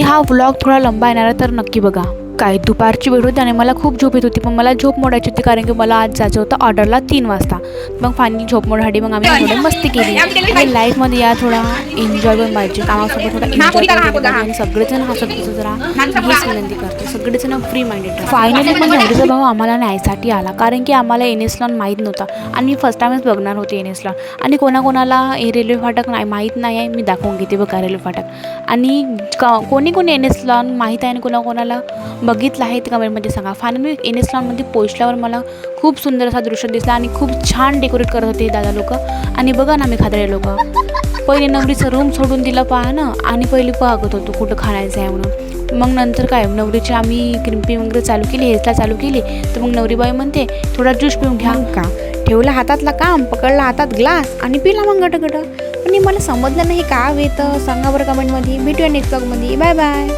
हा व्लॉग थोडा लंबा येणार तर नक्की बघा. काय दुपारची वेळ होती आणि मला खूप झोप येत होती, पण मला झोप मोडायची होती कारण की मला आज जायचं होतं ऑर्डरला 3 वाजता. मग फायनली झोप मोडसाठी मग आम्ही थोडी मस्ती केली. आणि लाईफमध्ये या थोडा एन्जॉय पण पाहिजे, कामासोबत थोडा एन्जॉय पाहिजे आणि सगळेजण हसत हसत राहा हीच विनंती करते. सगळेजण फ्री माइंडेड राहा. फायनली मग नवरीचा भाऊ आम्हाला न्यायसाठी आला कारण की आम्हाला NS लॉन माहीत नव्हता आणि मी फर्स्ट टाइमच बघणार होते NS लॉन. आणि कोणाकोणाला हे रेल्वे फाटक नाही माहीत नाही आहे, मी दाखवून घेते बघा रेल्वे फाटक. आणि कोणी NS लॉन माहीत आहे आणि कोणाकोणाला बघितलं आहे ते कमेंटमध्ये सांगा. फायनली NS लॉनमध्ये पोहोचल्यावर मला खूप सुंदर असा दृश्य दिसला आणि खूप छान डेकोरेट करत होते दादा लोक. आणि बघा ना, मी खादळे लोक पहिले नवरीचं रूम सोडून दिलं पहा ना, आणि पहिले बघत होतो कुठं खाण्याचं आहे म्हणून. मग नंतर काय नवरीची आम्ही क्रिम्पी वगैरे चालू केली, हेअरस्टाईल चालू केली. तर मग नवरीबाई म्हणते थोडा ज्यूस पिऊन घ्या का. ठेवला हातातला काम, पकडला हातात ग्लास आणि पिला मग गटगट. आणि मला समजलं नाही का येतं सांगा बरं कमेंटमध्ये. भेटूया नेक्स्ट ब्लॉगमध्ये. Bye bye.